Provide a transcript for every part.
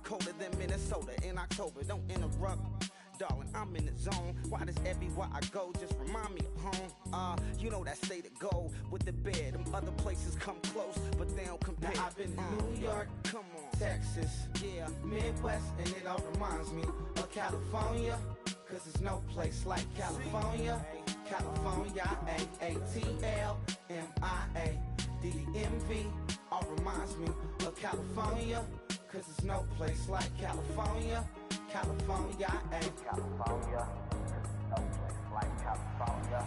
colder than Minnesota in October. Don't interrupt. Darling, I'm in the zone. Why does everywhere I go just remind me of home? You know that state of gold with the bed. Them other places come close, but they don't compare. Now I've been to New York, come on, Texas, yeah, Midwest, and it all reminds me of California. Cause there's no place like California. California, A-A-T-L-M-I-A-D-D-M-V. All reminds me of California. Cause there's no place like California. California, California, no place like California.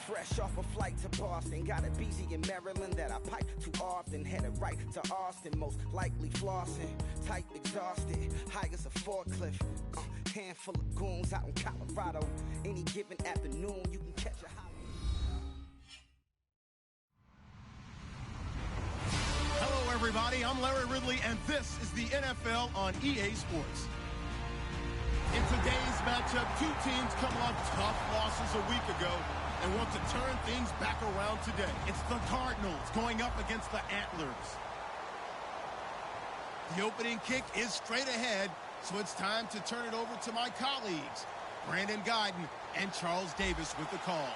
Fresh off a flight to Boston, got a BZ in Maryland that I pipe too often. Headed right to Austin, most likely flossing. Tight, exhausted, high as a forklift. Handful of goons out in Colorado. Any given afternoon, you can catch a high. Hello, everybody. I'm Larry Ridley, and this is the NFL on EA Sports. In today's matchup, two teams come off tough losses a week ago and want to turn things back around today. It's the Cardinals going up against the Antlers. The opening kick is straight ahead, so it's time to turn it over to my colleagues, Brandon Guyton and Charles Davis with the call.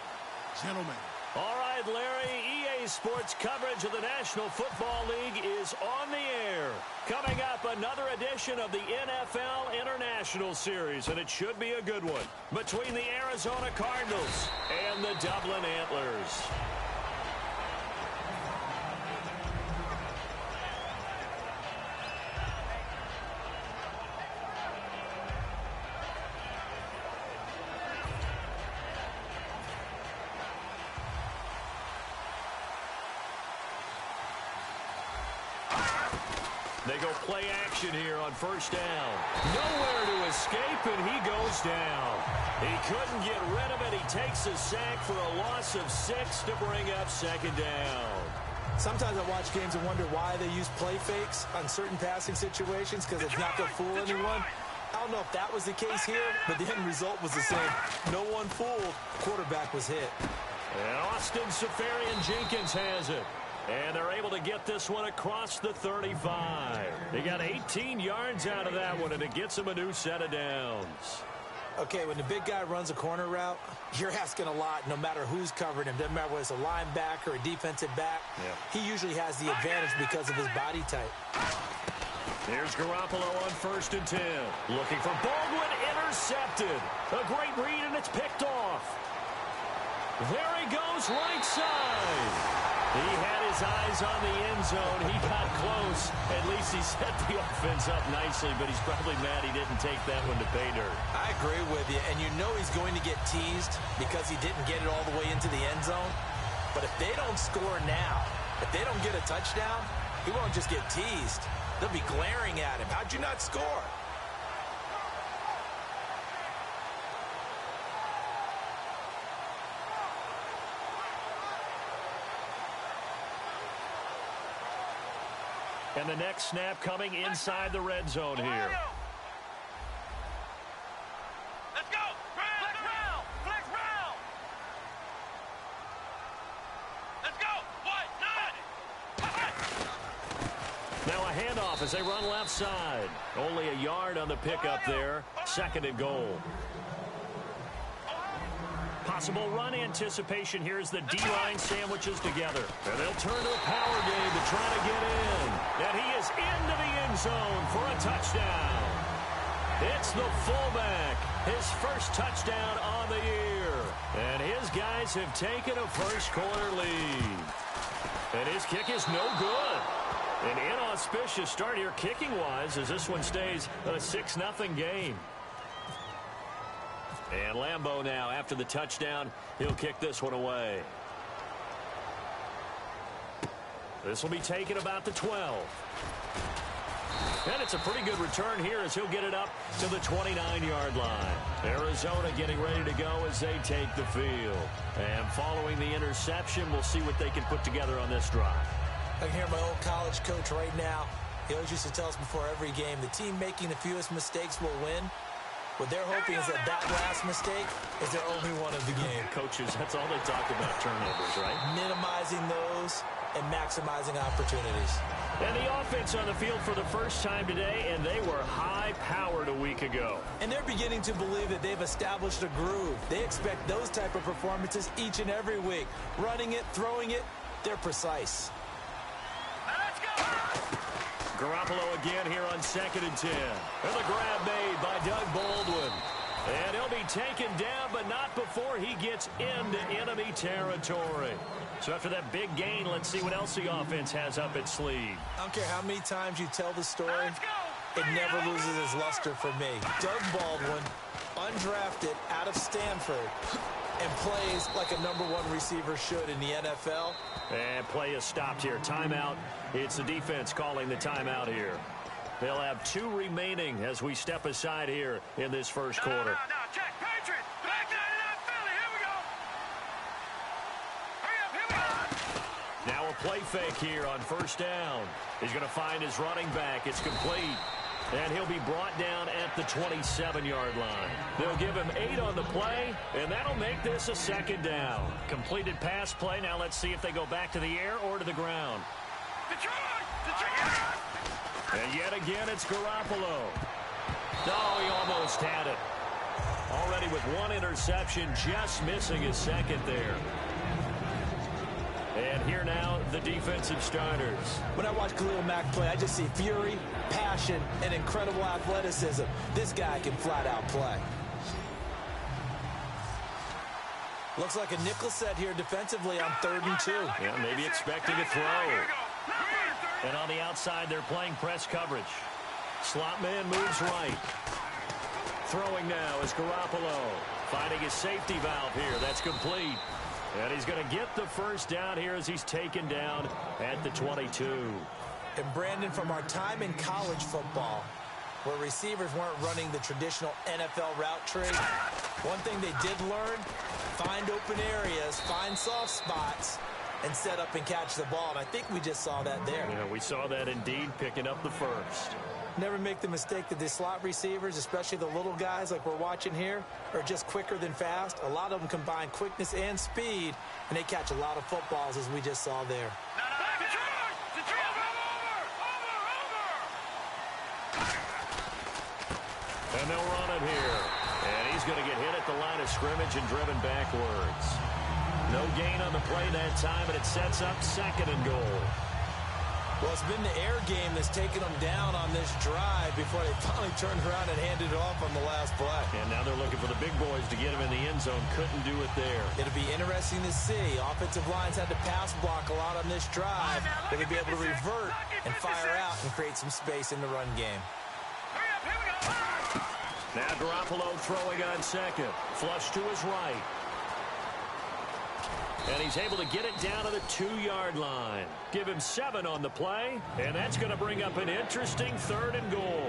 Gentlemen. All right, Larry, EA Sports coverage of the National Football League is on the air. Coming up, another edition of the NFL International Series, and it should be a good one, between the Arizona Cardinals and the Dublin Antlers. They go play action here on first down. Nowhere to escape, and he goes down. He couldn't get rid of it. He takes a sack for a loss of 6 to bring up second down. Sometimes I watch games and wonder why they use play fakes on certain passing situations because it's not going to fool anyone. I don't know if that was the case here, but the end result was the same. No one fooled. Quarterback was hit. And Austin Safarian-Jenkins has it. And they're able to get this one across the 35. They got 18 yards out of that one, and it gets them a new set of downs. Okay, when the big guy runs a corner route, you're asking a lot no matter who's covering him. Doesn't matter whether it's a linebacker or a defensive back. Yeah. He usually has the advantage because of his body type. Here's Garoppolo on 1st and 10. Looking for Baldwin, intercepted. A great read, and it's picked off. There he goes, right side. He had his eyes on the end zone. He got close. At least he set the offense up nicely, but he's probably mad he didn't take that one to pay dirt. I agree with you, and you know he's going to get teased because he didn't get it all the way into the end zone. But if they don't score now, if they don't get a touchdown, he won't just get teased. They'll be glaring at him. How'd you not score? And the next snap coming inside the red zone here. Let's go! Flex round! Flex round! Let's go! What? 9! Now a handoff as they run left side. Only a yard on the pickup there. 2nd and goal. Possible run anticipation here as the D-line sandwiches together. And they'll turn to a power game to try to get in. And he is into the end zone for a touchdown. It's the fullback. His first touchdown on the year. And his guys have taken a first-quarter lead. And his kick is no good. An inauspicious start here kicking-wise as this one stays a 6-0 game. And Lambeau now, after the touchdown, he'll kick this one away. This will be taken about the 12. And it's a pretty good return here as he'll get it up to the 29-yard line. Arizona getting ready to go as they take the field. And following the interception, we'll see what they can put together on this drive. I can hear my old college coach right now. He always used to tell us before every game, the team making the fewest mistakes will win. What they're hoping is that last mistake is their only one of the game. Coaches, that's all they talk about, turnovers, right? Minimizing those and maximizing opportunities. And the offense on the field for the first time today, and they were high-powered a week ago. And they're beginning to believe that they've established a groove. They expect those type of performances each and every week. Running it, throwing it, they're precise. Let's go! Garoppolo again here on 2nd and 10. And the grab made by Doug Baldwin. And he'll be taken down, but not before he gets into enemy territory. So after that big gain, let's see what else the offense has up its sleeve. I don't care how many times you tell the story, it never loses its luster for me. Doug Baldwin, undrafted out of Stanford, and plays like a #1 receiver should in the NFL. And play is stopped here. Timeout. It's the defense calling the timeout here. They'll have 2 remaining as we step aside here in this first quarter. No, check. Patriots. Back 99 Philly. Here we go. Hurry up. Here we go. Now a play fake here on 1st down. He's going to find his running back. It's complete. And he'll be brought down at the 27-yard line. They'll give him 8 on the play, and that'll make this a 2nd down. Completed pass play. Now let's see if they go back to the air or to the ground. Detroit. And yet again, it's Garoppolo. Oh, he almost had it. Already with 1 interception, just missing his 2nd there. And here now, the defensive starters. When I watch Khalil Mack play, I just see fury, passion, and incredible athleticism. This guy can flat out play. Looks like a nickel set here defensively on 3rd and 2. Yeah, maybe expecting a throw. And on the outside, they're playing press coverage. Slot man moves right. Throwing now is Garoppolo. Finding his safety valve here. That's complete. And he's going to get the 1st down here as he's taken down at the 22. And Brandon, from our time in college football, where receivers weren't running the traditional NFL route tree, one thing they did learn, find open areas, find soft spots, and set up and catch the ball. And I think we just saw that there. Yeah, we saw that indeed, picking up the 1st. Never make the mistake that the slot receivers, especially the little guys like we're watching here, are just quicker than fast. A lot of them combine quickness and speed, and they catch a lot of footballs, as we just saw there. And they'll run it here. And he's going to get hit at the line of scrimmage and driven backwards. No gain on the play that time, and it sets up 2nd and goal. Well, it's been the air game that's taken them down on this drive before they finally turned around and handed it off on the last play. And now they're looking for the big boys to get him in the end zone. Couldn't do it there. It'll be interesting to see. Offensive lines had to pass block a lot on this drive. They're going to be able to revert and fire out and create some space in the run game. Now Garoppolo throwing on 2nd. Flush to his right. And he's able to get it down to the 2-yard line. Give him 7 on the play, and that's going to bring up an interesting 3rd and goal.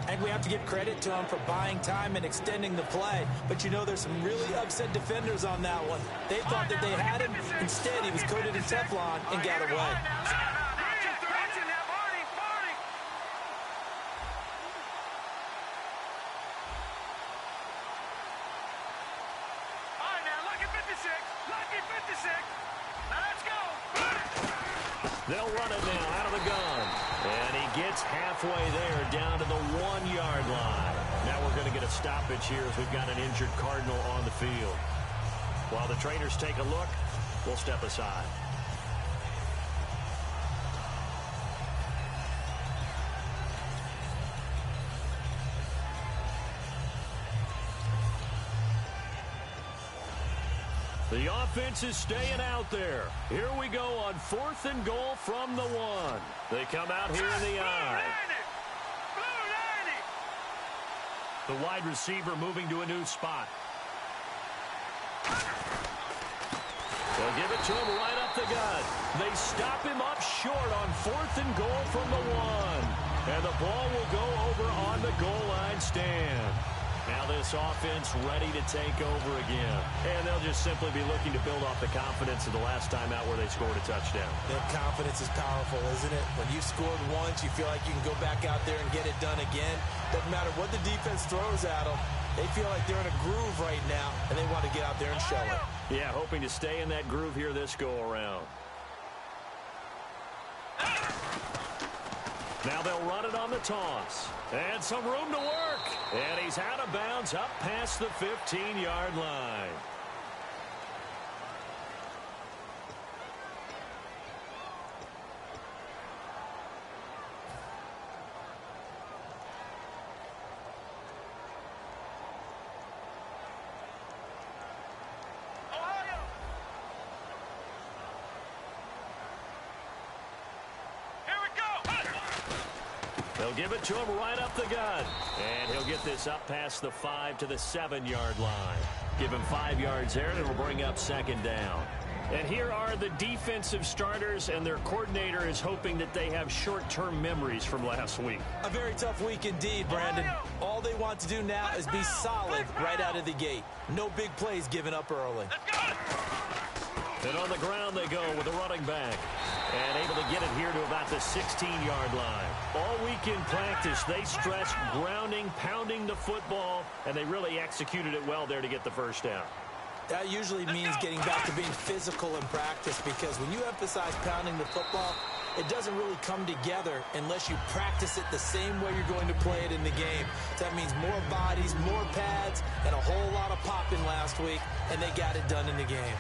And we have to give credit to him for buying time and extending the play. But you know, there's some really upset defenders on that one. They thought that they had him. Instead, he was coated in Teflon and got away. They'll run it now out of the gun. And he gets halfway there down to the 1-yard line. Now we're going to get a stoppage here as we've got an injured Cardinal on the field. While the trainers take a look, we'll step aside. The offense is staying out there. Here we go on 4th and goal from the 1. They come out here in the I. The wide receiver moving to a new spot. They'll give it to him right up the gut. They stop him up short on 4th and goal from the 1. And the ball will go over on the goal line stand. Now this offense ready to take over again. And they'll just simply be looking to build off the confidence of the last time out where they scored a touchdown. That confidence is powerful, isn't it? When you scored once, you feel like you can go back out there and get it done again. Doesn't matter what the defense throws at them. They feel like they're in a groove right now, and they want to get out there and show it. Yeah, hoping to stay in that groove here this go-around. Now they'll run it on the toss. And some room to work. And he's out of bounds up past the 15-yard line. They'll give it to him right up the gut. And he'll get this up past the 5 to the 7-yard line. Give him 5 yards there, and it'll bring up second down. And here are the defensive starters, and their coordinator is hoping that they have short-term memories from last week. A very tough week indeed, Brandon. All they want to do now is be solid right out of the gate. No big plays given up early. And on the ground they go with the running back. And able to get it here to about the 16-yard line. All week in practice, they stressed grounding, pounding the football, and they really executed it well there to get the first down. That usually means getting back to being physical in practice, because when you emphasize pounding the football, it doesn't really come together unless you practice it the same way you're going to play it in the game. That means more bodies, more pads, and a whole lot of popping last week, and they got it done in the game.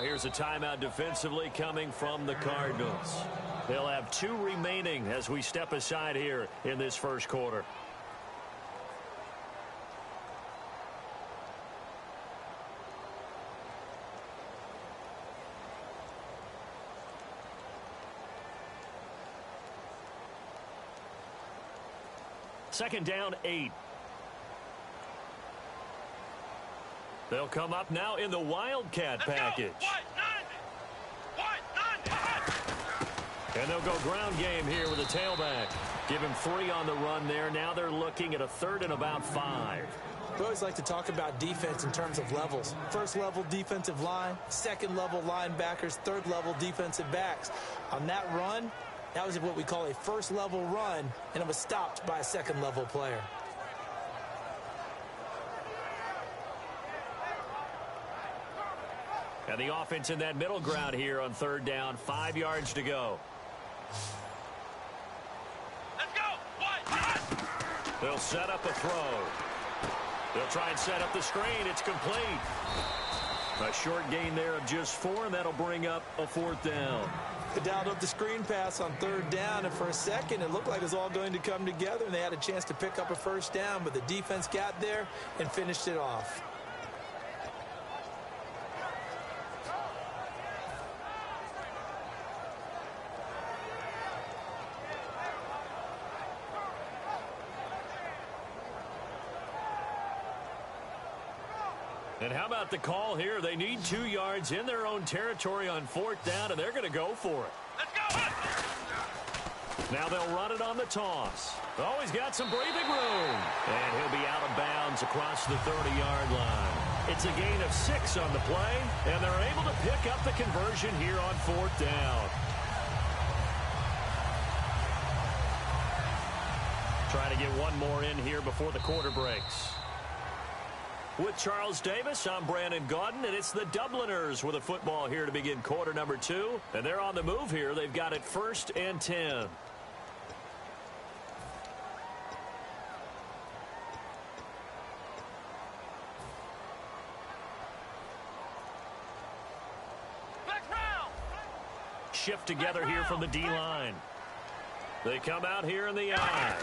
Here's a timeout defensively coming from the Cardinals. They'll have 2 remaining as we step aside here in this first quarter. Second down, 8. They'll come up now in the Wildcat package. And they'll go ground game here with a tailback. Give him 3 on the run there. Now they're looking at a 3rd and about 5. We always like to talk about defense in terms of levels. First level defensive line, second level linebackers, third level defensive backs. On that run, that was what we call a first level run, and it was stopped by a second level player. And the offense in that middle ground here on 3rd down, 5 yards to go. Let's go. They'll set up a throw. They'll try and set up the screen. It's complete. A short gain there of just 4, and that'll bring up a 4th down. They dialed up the screen pass on 3rd down, and for a second it looked like it was all going to come together, and they had a chance to pick up a first down, but the defense got there and finished it off. And how about the call here? They need 2 yards in their own territory on 4th down, and they're going to go for it. Let's go. Now they'll run it on the toss. Oh, he's got some breathing room. And he'll be out of bounds across the 30-yard line. It's a gain of 6 on the play, and they're able to pick up the conversion here on 4th down. Trying to get one more in here before the quarter breaks. With Charles Davis, I'm Brandon Gaudin, and it's the Dubliners with a football here to begin quarter number 2. And they're on the move here. They've got it 1st and 10. Shift together here from the D-line. They come out here in the I.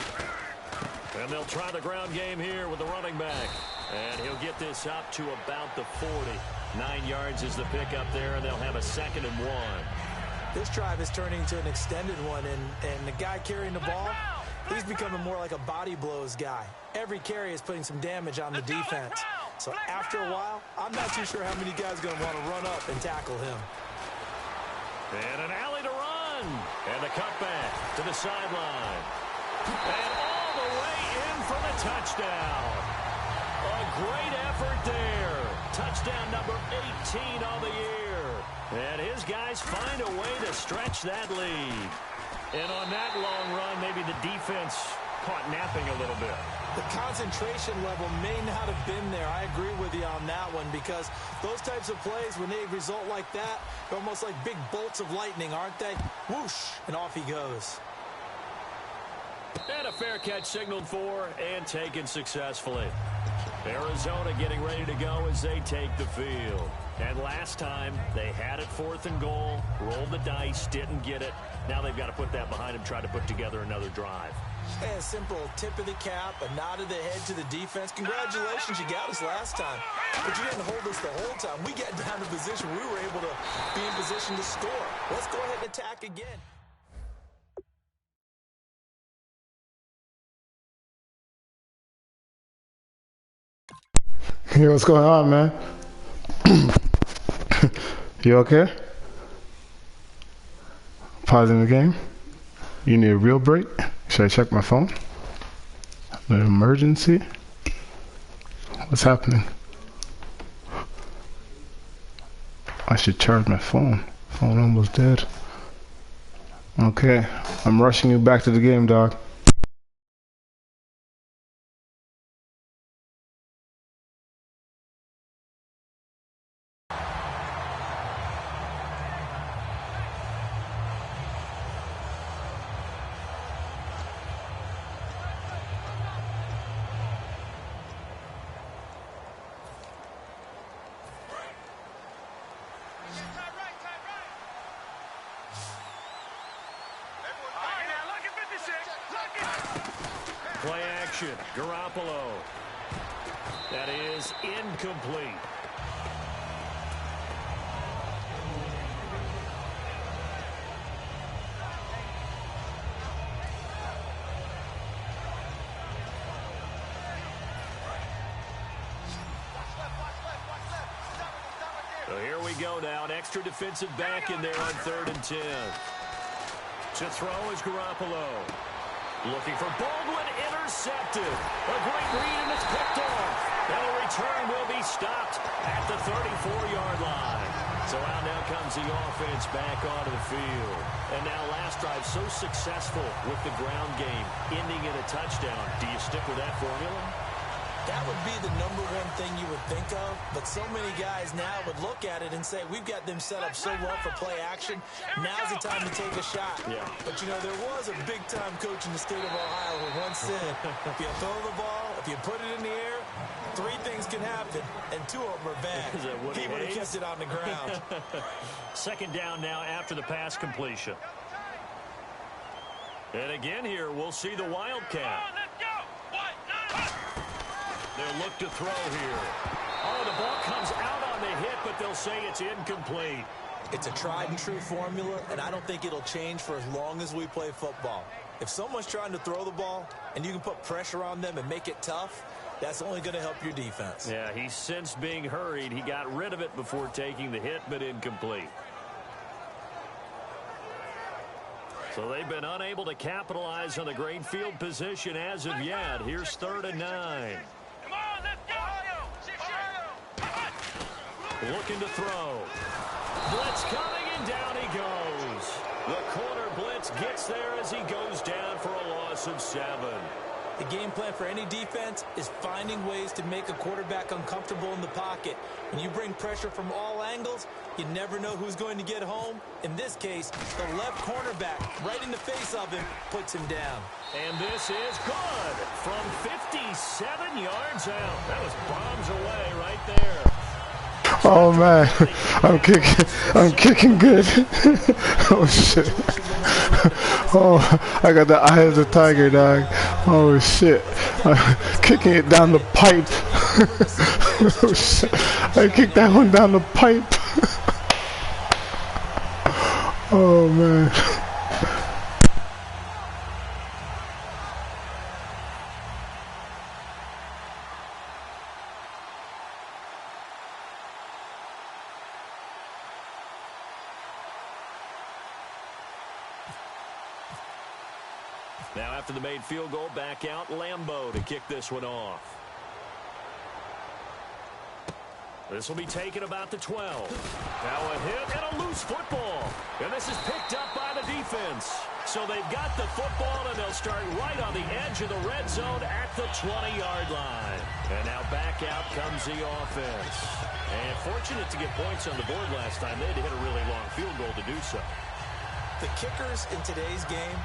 And they'll try the ground game here with the running back. And he'll get this up to about the 40. 9 yards is the pickup there, and they'll have a 2nd and 1. This drive is turning into an extended one, and the guy carrying the ball, he's becoming more like a body blows guy. Every carry is putting some damage on the defense. So after a while, I'm not too sure how many guys are going to want to run up and tackle him. And an alley to run. And the cutback to the sideline. And all the way in for the touchdown. A great effort there. Touchdown number 18 on the year. And his guys find a way to stretch that lead. And on that long run, maybe the defense caught napping a little bit. The concentration level may not have been there. I agree with you on that one, because those types of plays, when they result like that, they're almost like big bolts of lightning, aren't they? Whoosh, and off he goes. And a fair catch signaled for and taken successfully. Arizona getting ready to go as they take the field. And last time, they had it 4th and goal, rolled the dice, didn't get it. Now they've got to put that behind them, try to put together another drive. A simple tip of the cap, a nod of the head to the defense. Congratulations, you got us last time. But you didn't hold us the whole time. We got down to position. We were able to be in position to score. Let's go ahead and attack again. Hey, what's going on, man? You okay? Pausing the game? You need a real break? Should I check my phone? An emergency? What's happening? I should charge my phone. Phone almost dead. Okay, I'm rushing you back to the game, dog. Play action, Garoppolo. That is incomplete. So here we go now, an extra defensive back in there on 3rd and 10. To throw is Garoppolo. Looking for Baldwin, intercepted. A great read, and it's picked off. And the return will be stopped at the 34-yard line. So out now comes the offense back onto the field. And now last drive so successful with the ground game, ending in a touchdown. Do you stick with that formula? That would be the #1 thing you would think of, but so many guys now would look at it and say, we've got them set up so well for play action, now's the time to take a shot. Yeah. But, you know, there was a big-time coach in the state of Ohio who once said, if you throw the ball, if you put it in the air, 3 things can happen, and 2 of them are bad. He would have kept it on the ground. 2nd down now after the pass completion. And again here, we'll see the Wildcat. They'll look to throw here. Oh, the ball comes out on the hit, but they'll say it's incomplete. It's a tried-and-true formula, and I don't think it'll change for as long as we play football. If someone's trying to throw the ball, and you can put pressure on them and make it tough, that's only going to help your defense. Yeah, he sensed being hurried. He got rid of it before taking the hit, but incomplete. So they've been unable to capitalize on the great field position as of yet. Here's 3rd and 9. Looking to throw. Blitz coming, and down he goes. The corner blitz gets there as he goes down for a loss of 7. The game plan for any defense is finding ways to make a quarterback uncomfortable in the pocket. When you bring pressure from all angles, you never know who's going to get home. In this case, the left cornerback, right in the face of him, puts him down. And this is good from 57 yards out. That was bombs away right there. Oh man, I'm kicking good. Oh shit. Oh, I got the eye of the tiger, dog. Oh shit. I'm kicking it down the pipe. Oh shit. I kicked that one down the pipe. Oh man. Now after the made field goal, back out Lambeau to kick this one off. This will be taken about the 12. Now a hit and a loose football. And this is picked up by the defense. So they've got the football, and they'll start right on the edge of the red zone at the 20-yard line. And now back out comes the offense. And fortunate to get points on the board last time. They had to hit a really long field goal to do so. The kickers in today's game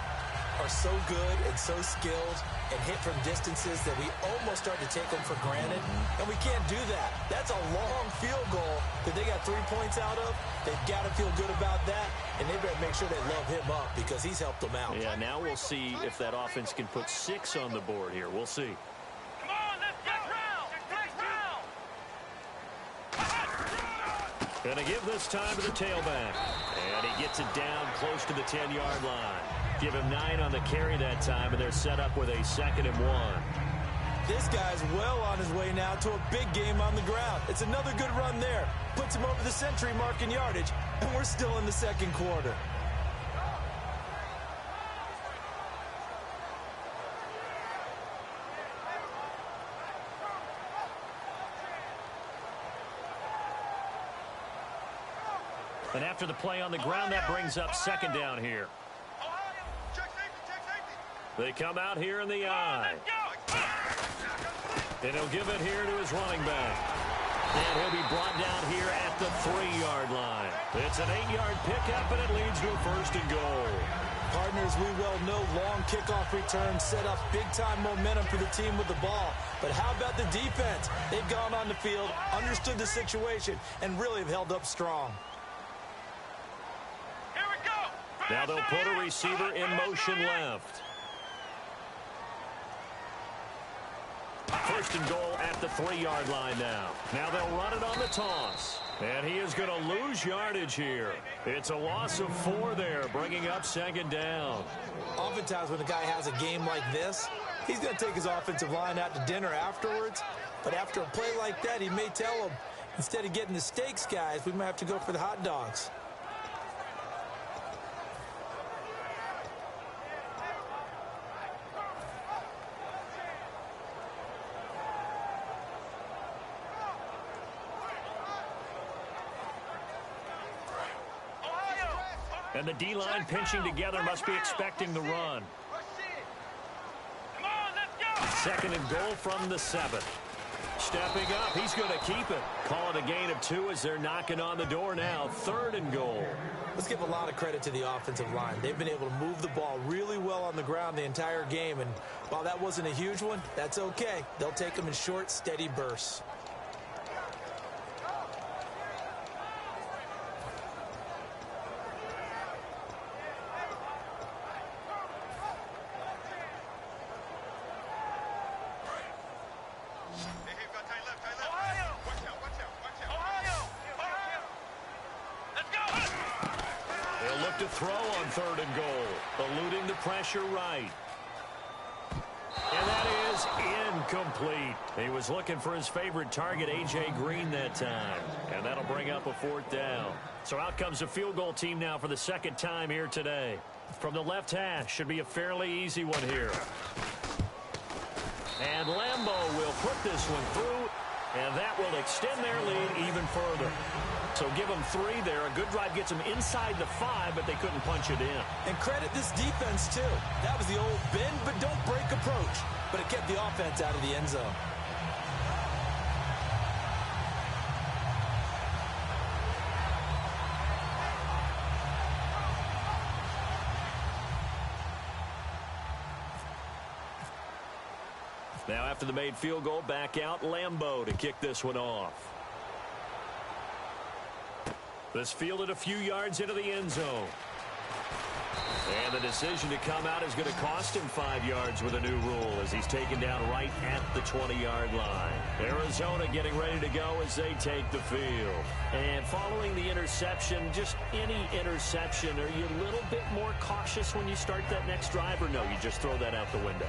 are so good and so skilled and hit from distances that we almost start to take them for granted. And we can't do that. That's a long field goal that they got 3 points out of. They've got to feel good about that, and they better make sure they love him up because he's helped them out. Yeah, now we'll see if that offense can put 6 on the board here. We'll see. Come on, let's get round. Next round. Gonna give this time to the tailback. And he gets it down close to the 10-yard line. Give him 9 on the carry that time, and they're set up with a 2nd and 1. This guy's well on his way now to a big game on the ground. It's another good run there. Puts him over the century mark in yardage, and we're still in the second quarter. And after the play on the ground, that brings up 2nd down here. They come out here in the I. And he'll give it here to his running back. And he'll be brought down here at the 3-yard line. It's an 8-yard pickup, and it leads to a 1st and goal. Partners, we well know long kickoff returns set up big-time momentum for the team with the ball. But how about the defense? They've gone on the field, understood the situation, and really have held up strong. Here we go. Now they'll put a receiver in motion left. 1st and goal at the 3-yard line now. Now they'll run it on the toss. And he is going to lose yardage here. It's a loss of 4 there, bringing up 2nd down. Oftentimes when a guy has a game like this, he's going to take his offensive line out to dinner afterwards. But after a play like that, he may tell them, instead of getting the steaks, guys, we might have to go for the hot dogs. And the D-line pinching together must be expecting the run. Come on, let's go. 2nd and goal from the 7. Stepping up, he's going to keep it. Call it a gain of 2 as they're knocking on the door now. 3rd and goal. Let's give a lot of credit to the offensive line. They've been able to move the ball really well on the ground the entire game. And while that wasn't a huge one, that's okay. They'll take them in short, steady bursts. To throw on 3rd and goal, eluding the pressure right. And that is incomplete. He was looking for his favorite target, A.J. Green, that time. And that'll bring up a 4th down. So out comes a field goal team now for the 2nd time here today. From the left hash, should be a fairly easy one here. And Lambeau will put this one through, and that will extend their lead even further. So give them 3 there. A good drive gets them inside the 5, but they couldn't punch it in. And credit this defense, too. That was the old bend but don't break approach. But it kept the offense out of the end zone. Now after the made field goal, back out Lambeau to kick this one off. This fielded a few yards into the end zone. And the decision to come out is going to cost him 5 yards with a new rule as he's taken down right at the 20-yard line. Arizona getting ready to go as they take the field. And following the interception, just any interception, are you a little bit more cautious when you start that next drive, or no, you just throw that out the window?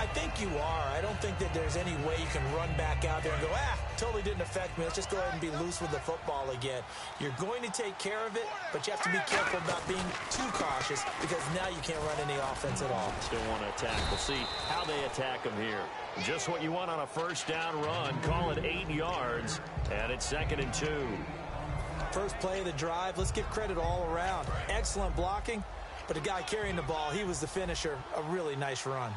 I think you are. I don't think that there's any way you can run back out there and go, totally didn't affect me. Let's just go ahead and be loose with the football again. You're going to take care of it, but you have to be careful about being too cautious because now you can't run any offense at all. Still want to attack. We'll see how they attack them here. Just what you want on a first down run. Call it 8 yards, and it's 2nd and 2. First play of the drive, let's give credit all around. Excellent blocking, but the guy carrying the ball, he was the finisher. A really nice run.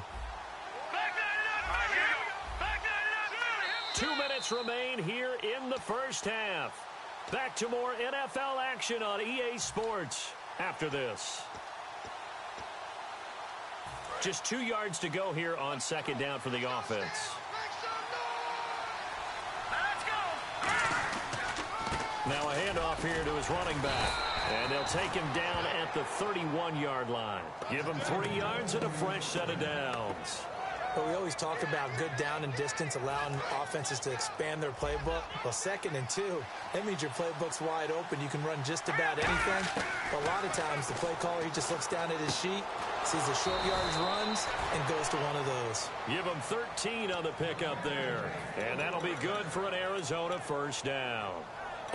2 minutes remain here in the first half. Back to more NFL action on EA Sports after this. Just 2 yards to go here on 2nd down for the offense. Now a handoff here to his running back. And they'll take him down at the 31-yard line. Give him 3 yards and a fresh set of downs. But we always talk about good down and distance, allowing offenses to expand their playbook. Well, 2nd and 2, that means your playbook's wide open. You can run just about anything. But a lot of times, the play caller, he just looks down at his sheet, sees the short yardage runs, and goes to one of those. Give him 13 on the pickup there. And that'll be good for an Arizona first down.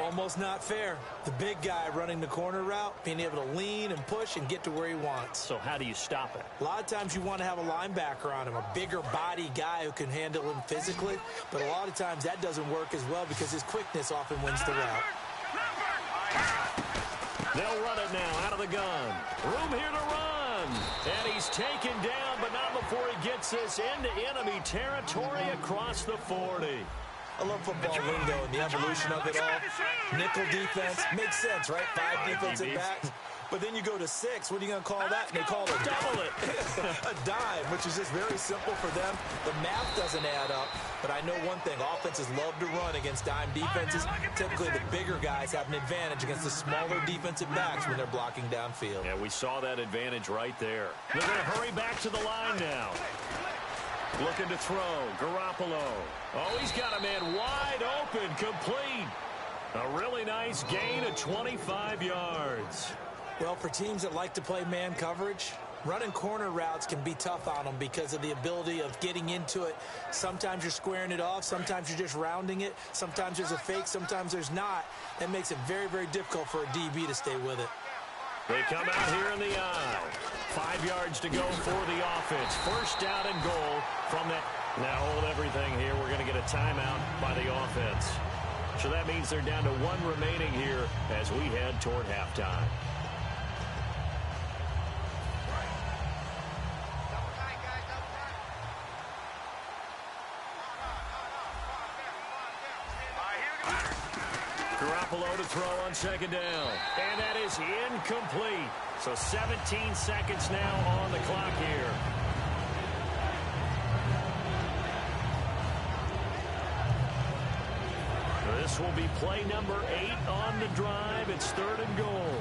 Almost not fair. The big guy running the corner route, being able to lean and push and get to where he wants. So how do you stop it? A lot of times you want to have a linebacker on him, a bigger body guy who can handle him physically. But a lot of times that doesn't work as well because his quickness often wins the route. They'll run it now out of the gun. Room here to run. And he's taken down, but not before he gets this into enemy territory across the 40. I love football lingo and the evolution of it all. Nickel defense makes sense, right? 5 defensive backs. But then you go to 6. What are you going to call that? And they call it a double it. A dime, which is just very simple for them. The math doesn't add up. But I know one thing. Offenses love to run against dime defenses. Typically, the bigger guys have an advantage against the smaller defensive backs when they're blocking downfield. Yeah, we saw that advantage right there. They're going to hurry back to the line now. Looking to throw. Garoppolo. Oh, he's got a man wide open. Complete. A really nice gain of 25 yards. Well, for teams that like to play man coverage, running corner routes can be tough on them because of the ability of getting into it. Sometimes you're squaring it off. Sometimes you're just rounding it. Sometimes there's a fake. Sometimes there's not. That makes it very, very difficult for a DB to stay with it. They come out here in the aisle. 5 yards to go for the offense. First down and goal from that. Now hold everything here. We're going to get a timeout by the offense. So that means they're down to 1 remaining here as we head toward halftime. Garoppolo to throw on 2nd down. And that is incomplete. So 17 seconds now on the clock here. This will be play number 8 on the drive. It's 3rd and goal.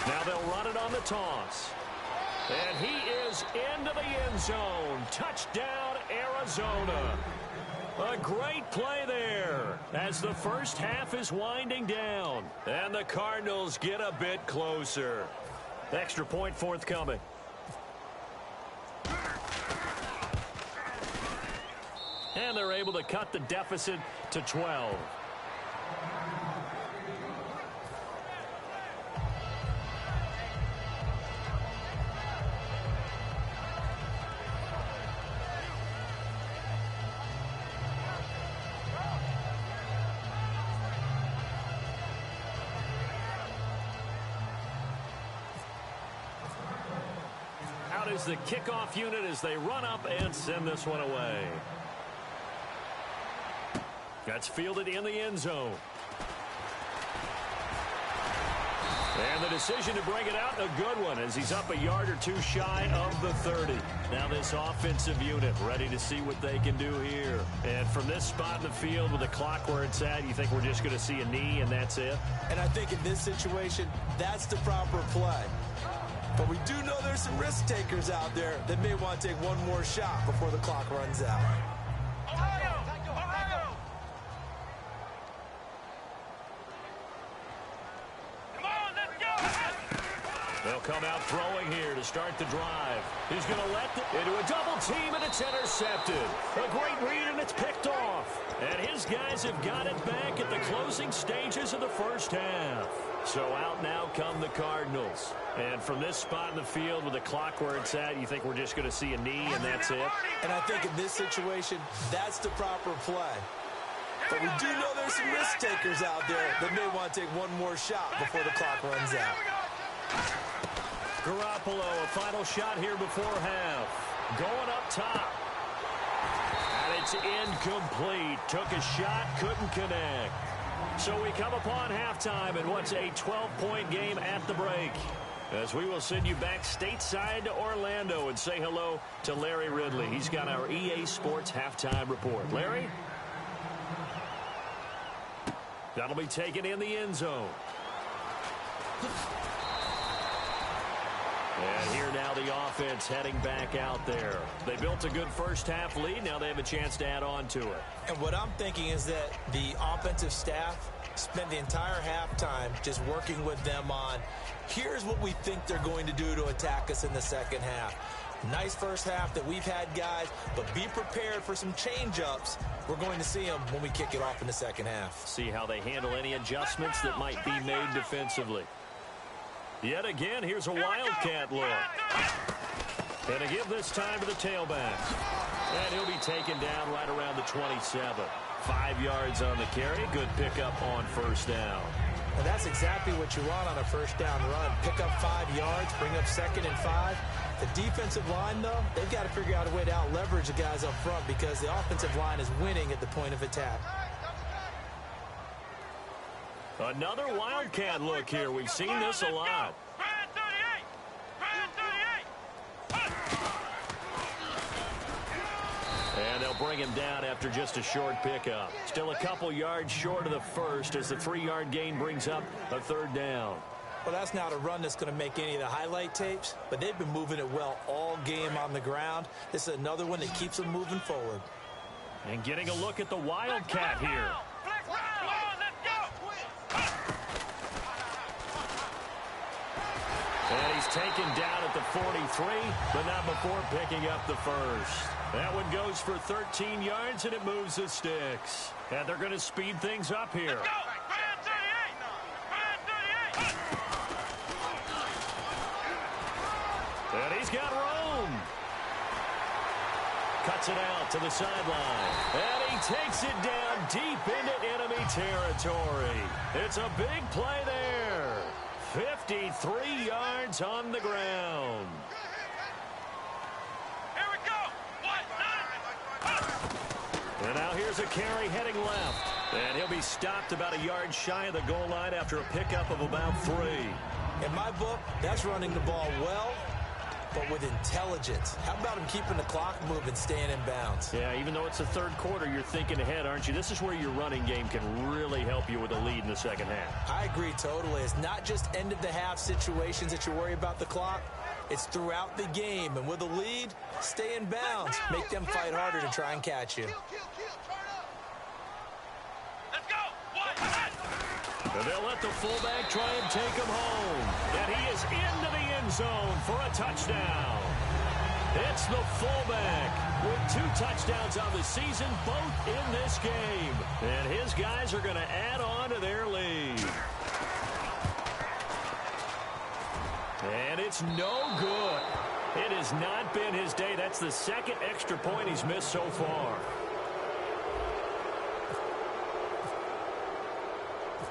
Now they'll run it on the toss. And he is into the end zone. Touchdown, Arizona. A great play there as the first half is winding down. And the Cardinals get a bit closer. Extra point forthcoming. And they're able to cut the deficit to 12. Out is the kickoff unit as they run up and send this one away. That's fielded in the end zone. And the decision to bring it out, a good one, as he's up a yard or 2 shy of the 30. Now this offensive unit ready to see what they can do here. And from this spot in the field with the clock where it's at, you think we're just going to see a knee and that's it? And I think in this situation, that's the proper play. But we do know there's some risk takers out there that may want to take one more shot before the clock runs out. They'll come out throwing here to start the drive. He's going to let it into a double team, and it's intercepted. A great read, and it's picked off. And his guys have got it back at the closing stages of the first half. So out now come the Cardinals. And from this spot in the field with the clock where it's at, you think we're just going to see a knee and that's it? And I think in this situation, that's the proper play. But we do know there's some risk takers out there that may want to take one more shot before the clock runs out. Garoppolo, a final shot here before half. Going up top. And it's incomplete. Took a shot, couldn't connect. So we come upon halftime in what's a 12-point game at the break. As we will send you back stateside to Orlando and say hello to Larry Ridley. He's got our EA Sports halftime report. Larry? That'll be taken in the end zone. And here now the offense heading back out there. They built a good first half lead. Now they have a chance to add on to it. And what I'm thinking is that the offensive staff spent the entire halftime just working with them on, here's what we think they're going to do to attack us in the second half. Nice first half that we've had, guys, but be prepared for some change-ups. We're going to see them when we kick it off in the second half. See how they handle any adjustments that might be made defensively. Yet again, here's a wildcat look. And to give this time to the tailback. And he'll be taken down right around the 27. 5 yards on the carry. Good pickup on first down. And that's exactly what you want on a first down run. Pick up 5 yards, bring up 2nd and 5. The defensive line, though, they've got to figure out a way to out-leverage the guys up front because the offensive line is winning at the point of attack. Another wildcat look here. We've seen this a lot. And they'll bring him down after just a short pickup. Still a couple yards short of the first as the 3-yard gain brings up a third down. Well, that's not a run that's going to make any of the highlight tapes, but they've been moving it well all game on the ground. This is another one that keeps them moving forward. And getting a look at the wildcat here. And he's taken down at the 43, but not before picking up the first. That one goes for 13 yards, and it moves the sticks. And they're going to speed things up here. And he's got room. Cuts it out to the sideline. And he takes it down deep into enemy territory. It's a big play there. 53 yards on the ground. Here we go. And now here's a carry heading left. And he'll be stopped about a yard shy of the goal line after a pickup of about 3. In my book, that's running the ball well, but with intelligence. How about him keeping the clock moving, staying in bounds? Yeah, even though it's the third quarter, you're thinking ahead, aren't you? This is where your running game can really help you with a lead in the second half. I agree totally. It's not just end-of-the-half situations that you worry about the clock. It's throughout the game. And with a lead, stay in bounds. Make them fight harder to try and catch you. Let's go. And they'll let the fullback try and take him home. And he is into the end zone for a touchdown. It's the fullback with 2 touchdowns on the season, both in this game. And his guys are going to add on to their lead. And it's no good. It has not been his day. That's the 2nd extra point he's missed so far.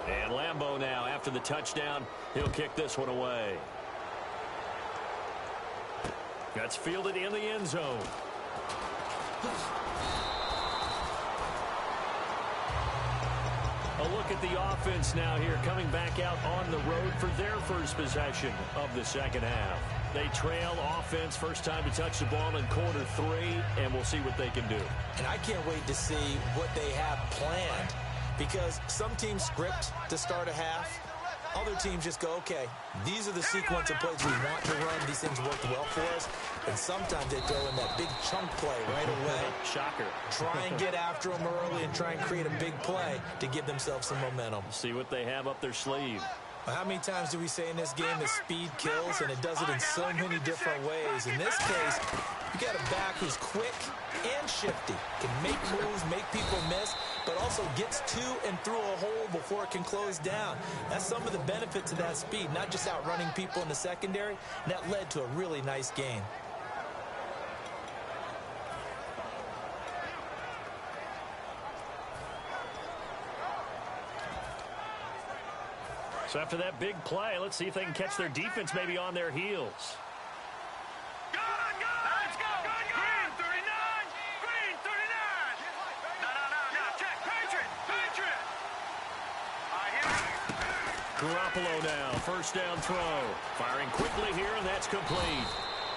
And Lambeau now, after the touchdown, he'll kick this one away. That's fielded in the end zone. A look at the offense now here, coming back out on the road for their first possession of the second half. They trail offense, first time to touch the ball in quarter 3, and we'll see what they can do. And I can't wait to see what they have planned. Because some teams script to start a half. Other teams just go, okay, these are the sequence of plays we want to run. These things work well for us. And sometimes they throw in that big chunk play right away. Shocker. Try and get after them early and try and create a big play to give themselves some momentum. See what they have up their sleeve. Well, how many times do we say in this game that speed kills, and it does it in so many different ways? In this case, you got a back who's quick and shifty, can make moves, make people miss, but also gets to and through a hole before it can close down. That's some of the benefits of that speed, not just outrunning people in the secondary, and that led to a really nice gain. So after that big play, let's see if they can catch their defense maybe on their heels. Go! Let's go! Green 39! Green 39! No, check! Patriot! All right, here. Garoppolo now, first down throw. Firing quickly here, and that's complete.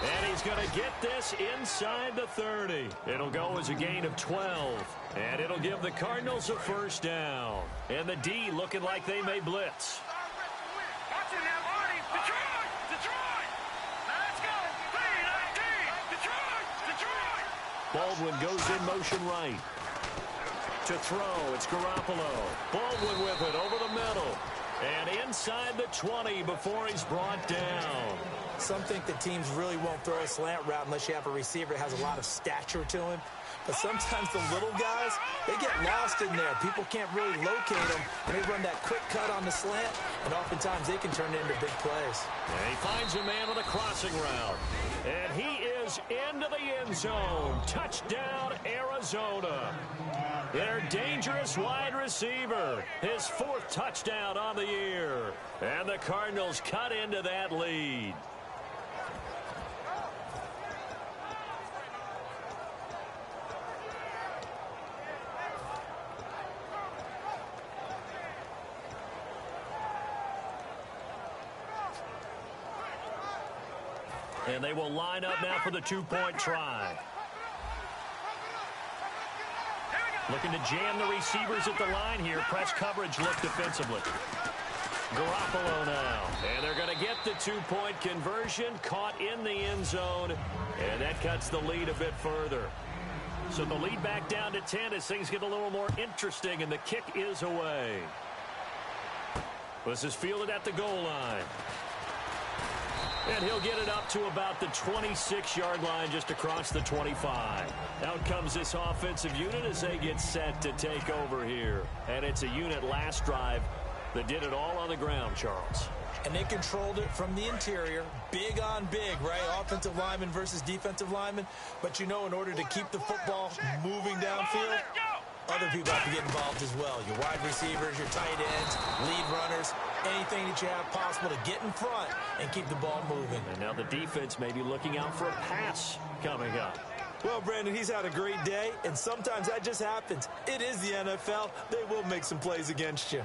And he's going to get this inside the 30. It'll go as a gain of 12. And it'll give the Cardinals a first down. And the D looking like they may blitz. Detroit! Let's go! Detroit! Baldwin goes in motion right. To throw, it's Garoppolo. Baldwin with it over the middle. And inside the 20 before he's brought down. Some think that teams really won't throw a slant route unless you have a receiver that has a lot of stature to him. But sometimes the little guys, they get lost in there. People can't really locate them, and they run that quick cut on the slant, and oftentimes they can turn it into big plays. And he finds a man on a crossing route. And he is into the end zone. Touchdown, Arizona. Their dangerous wide receiver. His 4th touchdown on the year. And the Cardinals cut into that lead. And they will line up now for the 2-point try. Looking to jam the receivers at the line here. Press coverage look defensively. Garoppolo now. And they're going to get the 2-point conversion. Caught in the end zone. And that cuts the lead a bit further. So the lead back down to 10 as things get a little more interesting. And the kick is away. This is fielded at the goal line. And he'll get it up to about the 26-yard line just across the 25. Out comes this offensive unit as they get set to take over here. And it's a unit last drive that did it all on the ground, Charles. And they controlled it from the interior. Big on big, right? Offensive lineman versus defensive lineman. But you know, in order to keep the football moving downfield, other people have to get involved as well. Your wide receivers, your tight ends, lead runners, anything that you have possible to get in front and keep the ball moving. And now the defense may be looking out for a pass coming up. Well, Brandon, he's had a great day, and sometimes that just happens. It is the NFL. They will make some plays against you.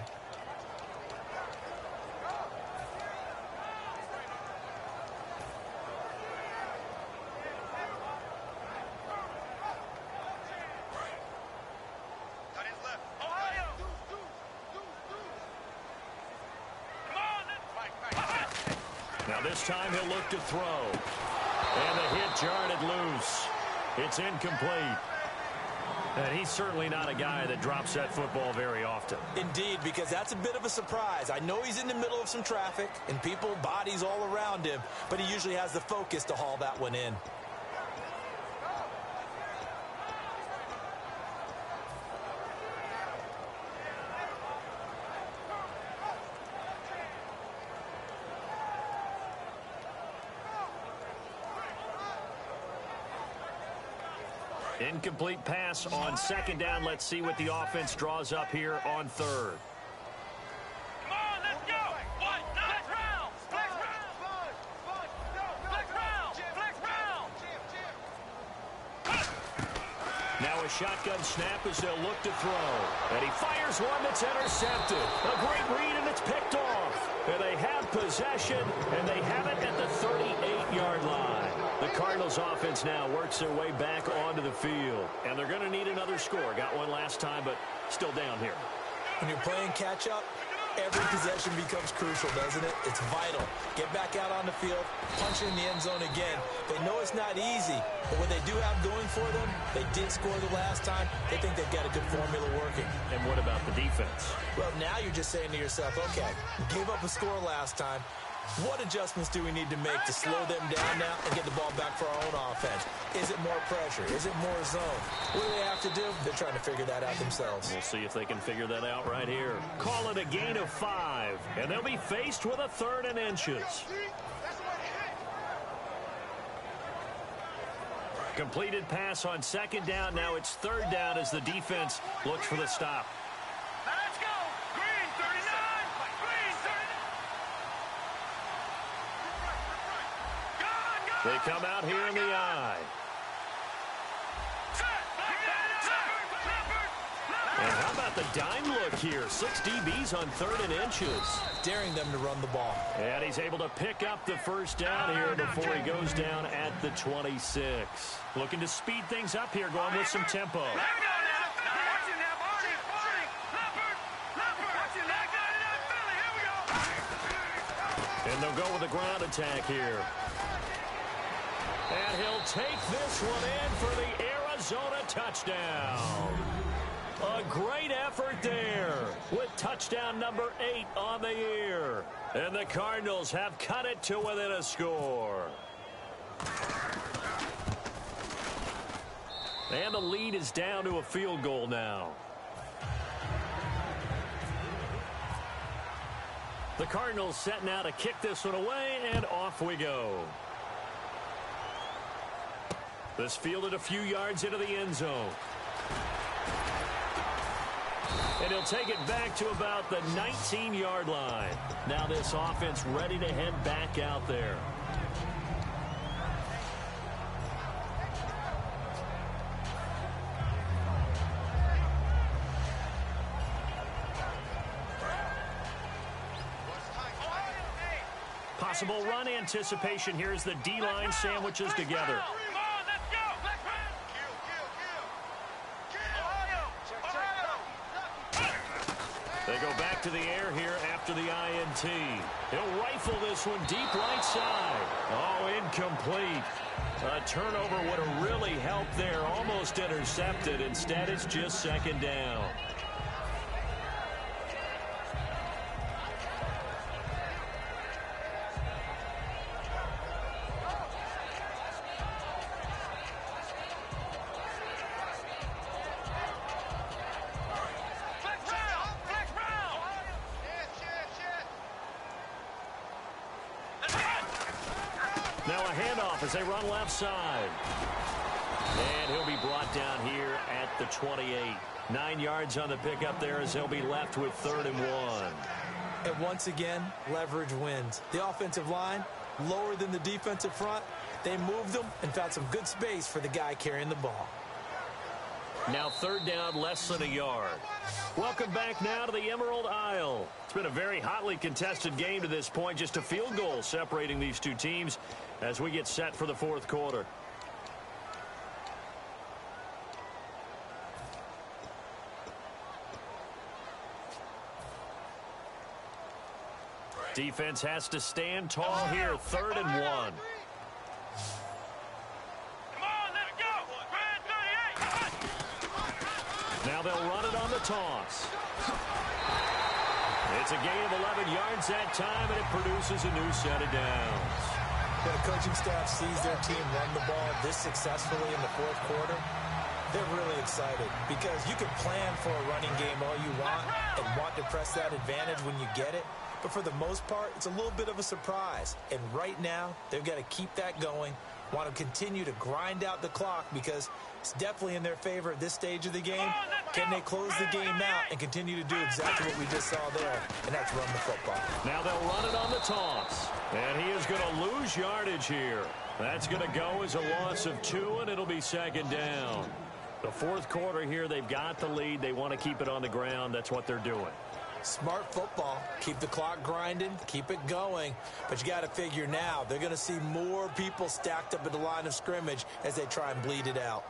Now this time he'll look to throw. And the hit jarred it loose. It's incomplete. And he's certainly not a guy that drops that football very often. Indeed, because that's a bit of a surprise. I know he's in the middle of some traffic and people, bodies all around him, but he usually has the focus to haul that one in. Incomplete pass on second down. Let's see what the offense draws up here on third. Come on, let's go! Flex round! Flex round! Now a shotgun snap as they'll look to throw. And he fires one that's intercepted. A great read, and it's picked off. And they have possession, and they have it at the 38-yard line. The Cardinals offense now works their way back onto the field. And they're going to need another score. Got one last time, but still down here. When you're playing catch-up, Every possession becomes crucial, doesn't it? It's vital. Get back out on the field, punch in the end zone again. They know it's not easy, but what they do have going for them, they did score the last time. They think they've got a good formula working. And what about the defense? Well, now you're just saying to yourself, okay, gave up a score last time. What adjustments do we need to make to slow them down now and get the ball back for our own offense? Is it more pressure? Is it more zone? What do they have to do? They're trying to figure that out themselves. We'll see if they can figure that out right here. Call it a gain of 5, and they'll be faced with a 3rd and inches. Completed pass on 2nd down. Now it's 3rd down as the defense looks for the stop. Let's go. Green 39. Green 39. They come out here in the eye. And how about the dime look here? 6 DBs on 3rd and inches. Daring them to run the ball. And he's able to pick up the 1st down here before he goes down at the 26. Looking to speed things up here, going with some tempo. And they'll go with a ground attack here. And he'll take this one in for the Arizona touchdown. A great effort there with touchdown number 8 on the year. And the Cardinals have cut it to within a score. And the lead is down to a field goal now. The Cardinals set now to kick this one away, and off we go. This fielded a few yards into the end zone. And he'll take it back to about the 19-yard line. Now this offense ready to head back out there. Possible run anticipation here as the D-line sandwiches together. They go back to the air here after the INT. He'll rifle this one deep right side. Oh, incomplete. A turnover would have really helped there. Almost intercepted. Instead, it's just 2nd down. Now a handoff as they run left side. And he'll be brought down here at the 28. 9 yards on the pickup there as they'll be left with 3rd and 1. And once again, leverage wins. The offensive line, lower than the defensive front. They moved them and found some good space for the guy carrying the ball. Now 3rd down, less than a yard. Welcome back now to the Emerald Isle. It's been a very hotly contested game to this point. Just a field goal separating these two teams as we get set for the 4th quarter. Defense has to stand tall here. 3rd and 1. Now they'll run it on the toss. It's a gain of 11 yards that time, and it produces a new set of downs. When a coaching staff sees their team run the ball this successfully in the 4th quarter, they're really excited because you can plan for a running game all you want and want to press that advantage when you get it. But for the most part, it's a little bit of a surprise. And right now, they've got to keep that going, want to continue to grind out the clock because it's definitely in their favor at this stage of the game. Can they close the game out and continue to do exactly what we just saw there, and that's run the football. Now they'll run it on the toss, and he is going to lose yardage here. That's going to go as a loss of 2, and it'll be 2nd down. The 4th quarter here, they've got the lead. They want to keep it on the ground. That's what they're doing. Smart football. Keep the clock grinding, keep it going. But you got to figure now, they're going to see more people stacked up at the line of scrimmage as they try and bleed it out.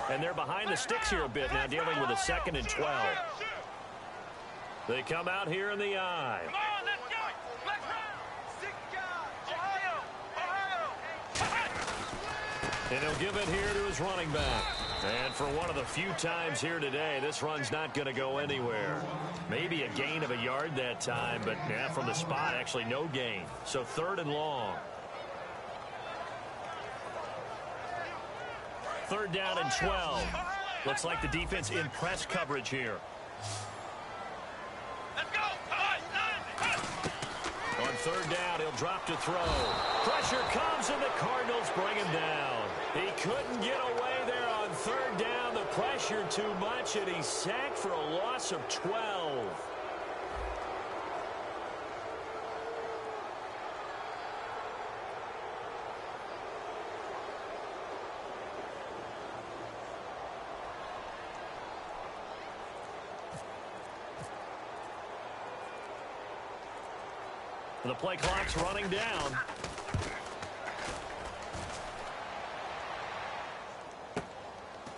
And they're behind the sticks here a bit now, dealing with a 2nd and 12. They come out here in the eye. Come on, let's go. Let's run. Ohio. And he'll give it here to his running back. And for one of the few times here today, this run's not going to go anywhere. Maybe a gain of a yard that time, but yeah, from the spot, actually no gain. So 3rd and long. 3rd down and 12. Looks like the defense in press coverage here. Let's go. On 3rd down, he'll drop to throw. Pressure comes, and the Cardinals bring him down. He couldn't get away there on 3rd down. The pressure too much, and he's sacked for a loss of 12. The play clock's running down.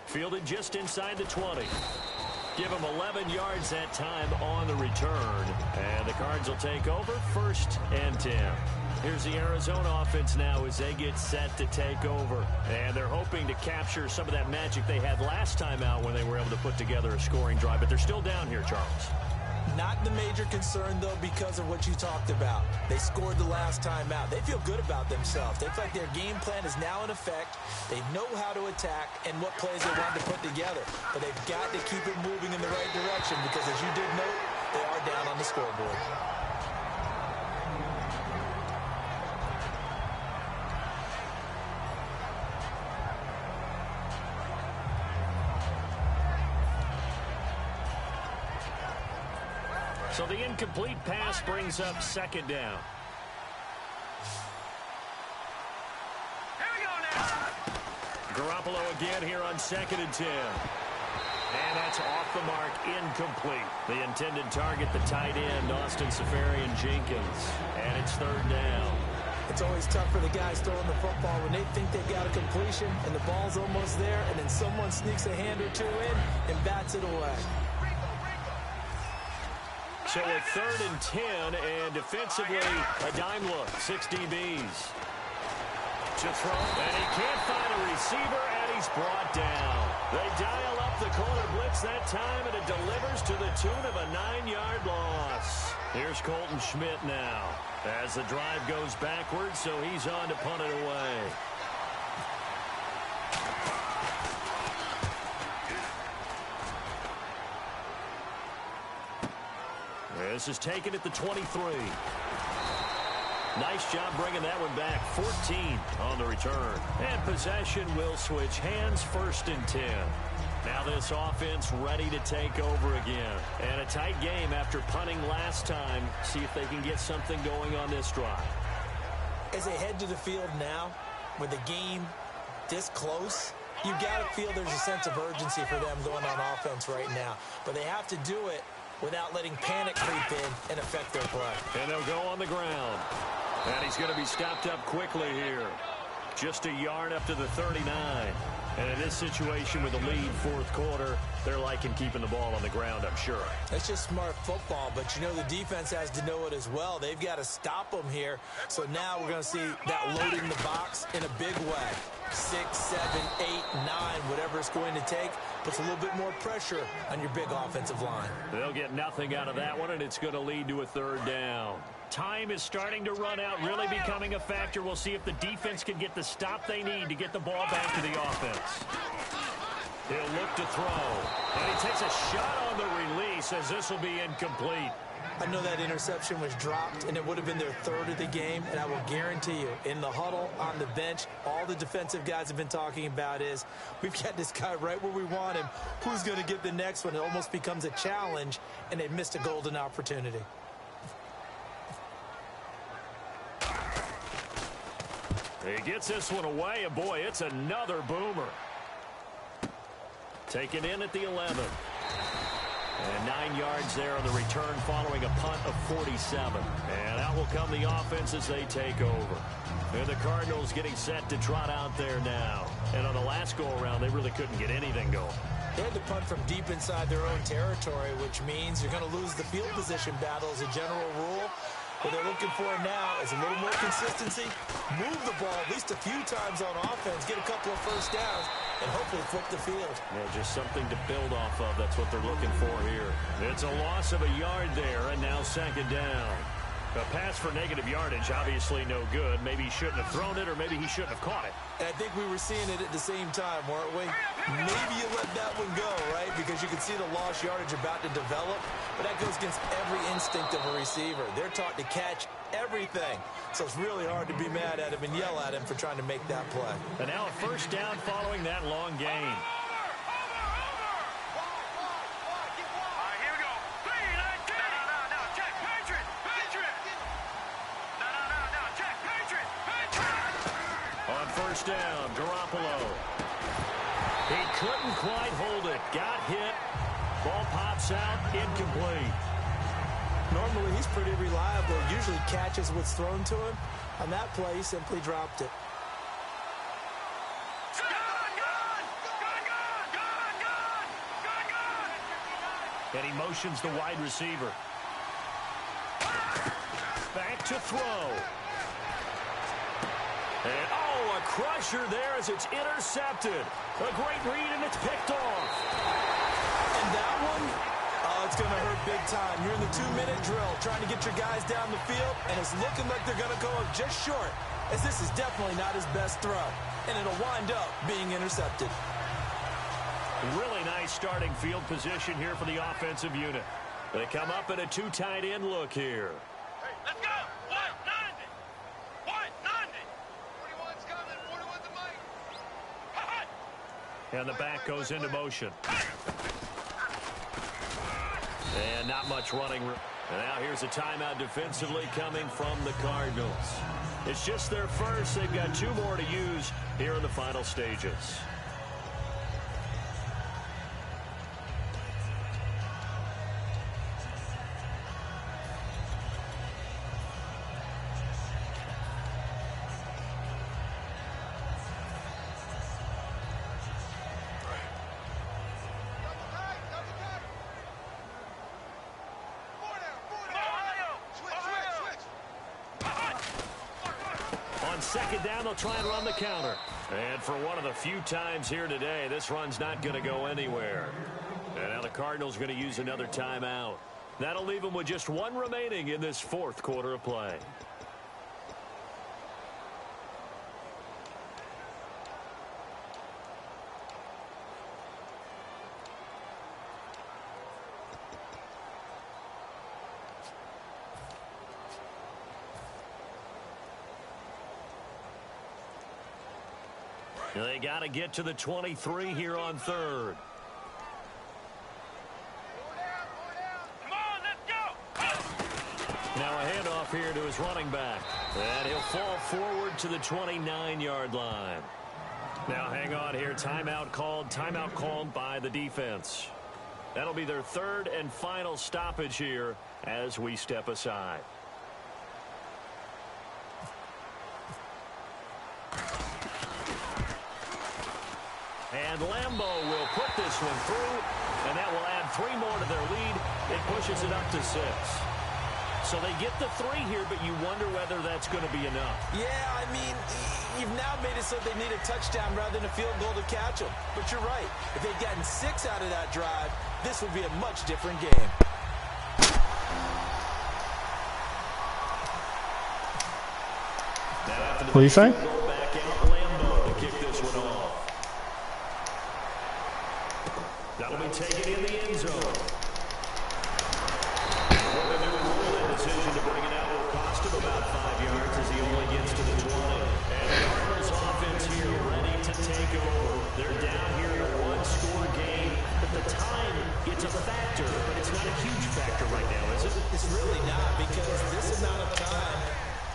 Fielded just inside the 20. Give him 11 yards that time on the return. And the Cards will take over 1st and 10. Here's the Arizona offense now as they get set to take over. And they're hoping to capture some of that magic they had last time out when they were able to put together a scoring drive. But they're still down here, Charles. Not the major concern, though, because of what you talked about. They scored the last time out. They feel good about themselves. They feel like their game plan is now in effect. They know how to attack and what plays they want to put together. But they've got to keep it moving in the right direction because, as you did note, they are down on the scoreboard. So the incomplete pass brings up 2nd down. Here we go now. Garoppolo again here on 2nd and 10. And that's off the mark, incomplete. The intended target, the tight end, Austin Safarian-Jenkins. And it's 3rd down. It's always tough for the guys throwing the football when they think they've got a completion and the ball's almost there, and then someone sneaks a hand or two in and bats it away. So a 3rd and 10, and defensively, a dime look, 6 DBs. To throw, and he can't find a receiver, and he's brought down. They dial up the corner blitz that time, and it delivers to the tune of a 9-yard loss. Here's Colton Schmidt now, as the drive goes backwards, so he's on to punt it away. This is taken at the 23. Nice job bringing that one back. 14 on the return. And possession will switch hands, 1st and 10. Now this offense ready to take over again. And a tight game after punting last time. See if they can get something going on this drive. As they head to the field now, with the game this close, you got to feel there's a sense of urgency for them going on offense right now. But they have to do it without letting panic creep in and affect their play. And they'll go on the ground. And he's going to be stopped up quickly here. Just a yard up to the 39. And in this situation with the lead 4th quarter, they're liking keeping the ball on the ground, I'm sure. It's just smart football, but you know the defense has to know it as well. They've got to stop them here. So now we're going to see that loading the box in a big way. 6, 7, 8, 9, whatever it's going to take, puts a little bit more pressure on your big offensive line. They'll get nothing out of that one, and it's going to lead to a 3rd down. Time is starting to run out, really becoming a factor. We'll see if the defense can get the stop they need to get the ball back to the offense. He'll look to throw, and he takes a shot on the release as this will be incomplete. I know that interception was dropped, and it would have been their 3rd of the game, and I will guarantee you, in the huddle, on the bench, all the defensive guys have been talking about is, we've got this guy right where we want him. Who's going to get the next one? It almost becomes a challenge, and they missed a golden opportunity. He gets this one away, and boy, it's another boomer. Taken in at the 11. And 9 yards there on the return following a punt of 47. And out will come the offense as they take over. And the Cardinals getting set to trot out there now. And on the last go-around, they really couldn't get anything going. They had to punt from deep inside their own territory, which means you're going to lose the field position battle as a general rule. What they're looking for now is a little more consistency, move the ball at least a few times on offense, get a couple of first downs, and hopefully flip the field. Yeah, just something to build off of. That's what they're looking for here. It's a loss of a yard there, and now second down. A pass for negative yardage, obviously no good. Maybe he shouldn't have thrown it, or maybe he shouldn't have caught it. And I think we were seeing it at the same time, weren't we? Maybe you let that one go, right? Because you can see the lost yardage about to develop. But that goes against every instinct of a receiver. They're taught to catch everything. So it's really hard to be mad at him and yell at him for trying to make that play. And now a first down following that long gain. First down, Garoppolo. He couldn't quite hold it. Got hit. Ball pops out, incomplete. Normally, he's pretty reliable. Usually catches what's thrown to him. On that play, he simply dropped it. And he motions the wide receiver. Back to throw. And, oh, a crusher there as it's intercepted. A great read, and it's picked off. And that one, it's going to hurt big time. You're in the 2-minute drill trying to get your guys down the field, and it's looking like they're going to go just short, as this is definitely not his best throw. And it'll wind up being intercepted. Really nice starting field position here for the offensive unit. They come up in a 2 tight end look here. Hey, let's go! 190! 190! 41's coming, 41's the mic! And the back goes into motion. And not much running. And now here's a timeout defensively coming from the Cardinals. It's just their first. They've got 2 more to use here in the final stages. Second down, they'll try and run the counter. And for one of the few times here today, this run's not going to go anywhere. And now the Cardinals are going to use another timeout. That'll leave them with just 1 remaining in this 4th quarter of play. They got to get to the 23 here on 3rd. Come on, let's go! Now a handoff here to his running back. And he'll fall forward to the 29-yard line. Now hang on here. Timeout called by the defense. That'll be their 3rd and final stoppage here as we step aside. And Lambeau will put this one through, and that will add 3 more to their lead. It pushes it up to 6. So they get the 3 here, but you wonder whether that's going to be enough. Yeah, I mean, you've now made it so they need a touchdown rather than a field goal to catch them. But you're right. If they'd gotten 6 out of that drive, this would be a much different game. What are you saying? Back out, Lambeau to kick this one off. That'll be taken in the end zone. What they're doing with that decision to bring it out will cost him about 5 yards as he only gets to the 20. And the Cardinals offense here ready to take over. They're down here in a 1-score game, but the time, it's a factor, but it's not a huge factor right now, is it? It's really not, because this amount of time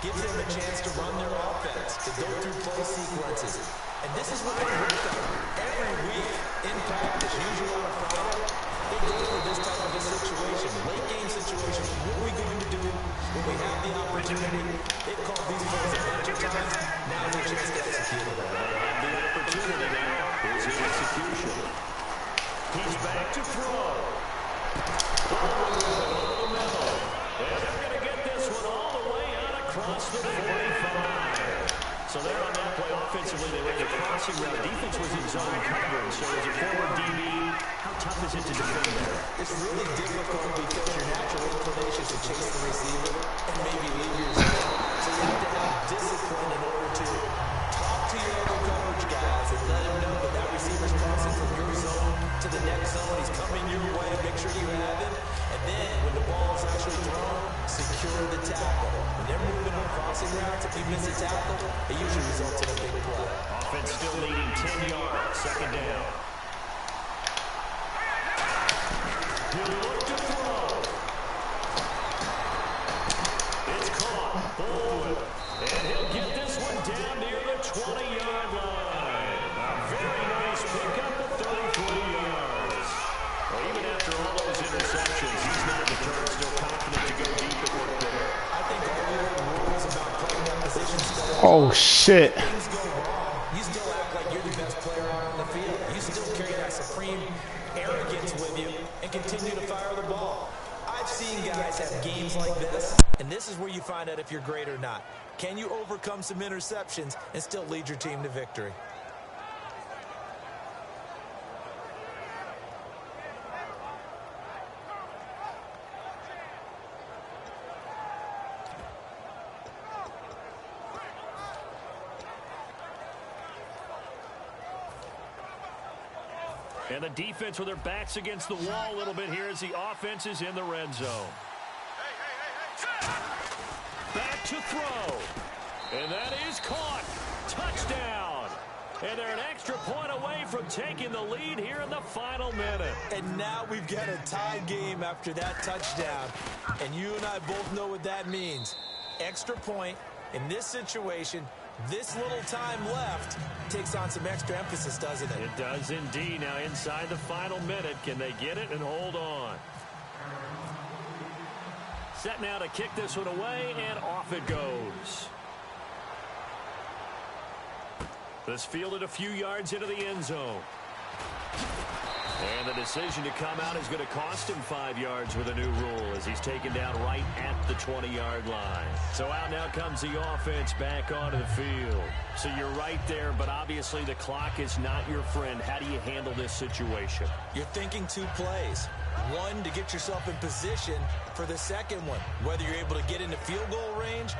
gives them a chance to run their offense, to go through play sequences. And this is what they work on every week in practice, usually on a Friday. They go through this type of a He's back to throw. Over the middle. And they're going to get this one all the way out across the 45. So there on that play, offensively, they ran a crossing route. Defense was in zone coverage. So as a forward DB, how tough is it to defend there? It's really difficult because your natural inclination is to chase the receiver and maybe leave your zone. So you have to have discipline in order to talk to your other coverage guys and let him know that that receiver's crossing from your zone to the next zone. He's coming your way. Make sure you have him. And then when the ball is actually thrown, secure the tackle. When they're moving on crossing routes, if you miss a tackle, it usually results in a big play. Offense still leading 10 yards. Second down. He'll look to throw. It's caught. Baldwin. And he'll get this one down near the 20-yard line. A very nice pickup of 33 yards. Well, even after all those interceptions, he's not deterred, still confident to go deep at work there. I think all the rules about playing that position still Oh, shit. things go wrong. You still act like you're the best player out on the field. You still carry that supreme arrogance with you and continue to fire the ball. I've seen guys have games like this, and this is where you find out if you're great or not. Can you overcome some interceptions and still lead your team to victory? And the defense with their backs against the wall a little bit here as the offense is in the red zone. Back to throw. And that is caught. Touchdown. And they're an extra point away from taking the lead here in the final minute. And now we've got a tie game after that touchdown. And you and I both know what that means. Extra point in this situation. This little time left takes on some extra emphasis, doesn't it? It does indeed. Now inside the final minute, can they get it and hold on? Set now to kick this one away, and off it goes. This fielded a few yards into the end zone. And the decision to come out is going to cost him 5 yards with a new rule as he's taken down right at the 20-yard line. So out now comes the offense back onto the field. So you're right there, but obviously the clock is not your friend. How do you handle this situation? You're thinking two plays. One, to get yourself in position for the second one, whether you're able to get into field goal range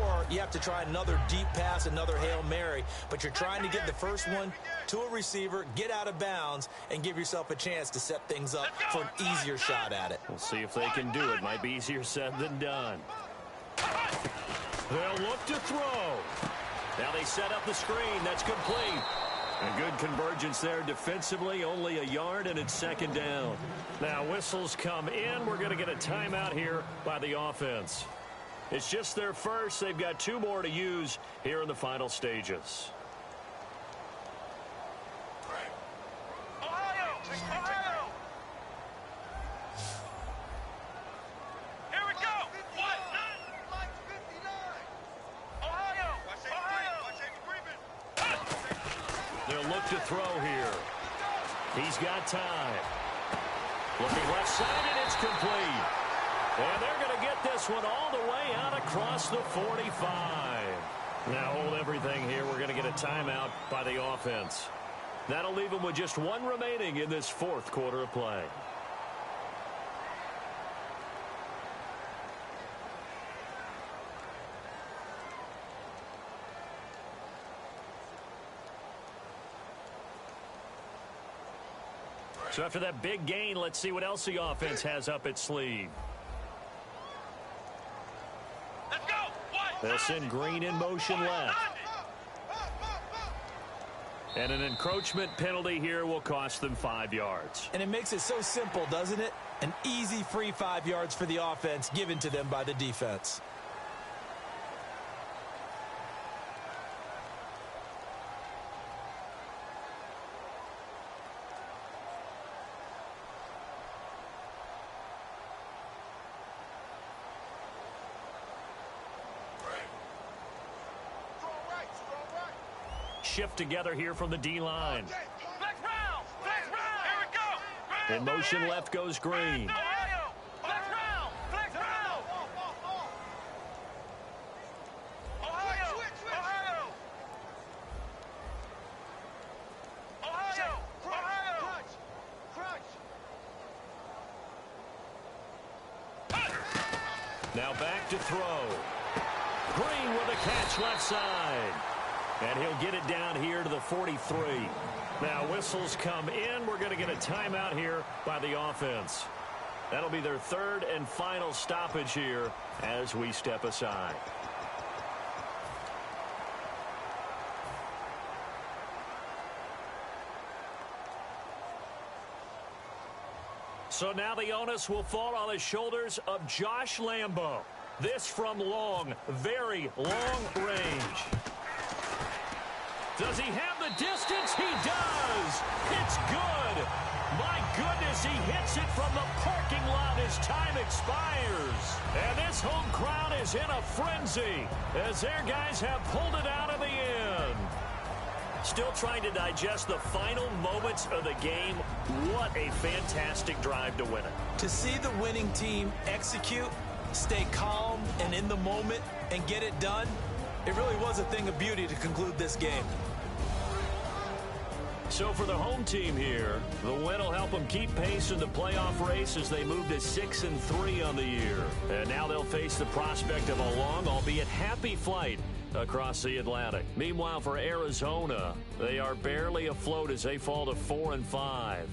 or you have to try another deep pass, another Hail Mary. But you're trying to get the first one to a receiver, get out of bounds, and give yourself a chance to set things up for an easier shot at it. We'll see if they can do it. Might be easier said than done. They'll look to throw. Now they set up the screen. That's complete. A good convergence there defensively, only a yard, and it's second down. Now whistles come in. We're going to get a timeout here by the offense. It's just their first. They've got 2 more to use here in the final stages. Ohio! Ohio! Here we go! What? Ohio! They'll look to throw here. He's got time. Looking left side, and it's complete. And they're going to get this one all the way out across the 45. Now hold everything here. We're going to get a timeout by the offense. That'll leave them with just 1 remaining in this 4th quarter of play. So after that big gain, let's see what else the offense has up its sleeve. Let's go! What? They'll send Green in motion left. And an encroachment penalty here will cost them 5 yards. And it makes it so simple, doesn't it? An easy free 5 yards for the offense given to them by the defense. Shift together here from the D-line. Flex round! Flex round! Here we go! In motion left goes Green. Ohio! Flex round! Flex round! Ohio! Ohio! Ohio! Ohio! Now back to throw. Green with a catch left side. And he'll get it down here to the 43. Now whistles come in. We're going to get a timeout here by the offense. That'll be their third and final stoppage here as we step aside. So now the onus will fall on the shoulders of Josh Lambo. This from long, very long range. Does he have the distance? He does. It's good. My goodness, he hits it from the parking lot as time expires. And this home crowd is in a frenzy as their guys have pulled it out of the end. Still trying to digest the final moments of the game. What a fantastic drive to win it. To see the winning team execute, stay calm and in the moment, and get it done, it really was a thing of beauty to conclude this game. So for the home team here, the win will help them keep pace in the playoff race as they move to 6-3 on the year. And now they'll face the prospect of a long, albeit happy flight across the Atlantic. Meanwhile, for Arizona, they are barely afloat as they fall to 4-5.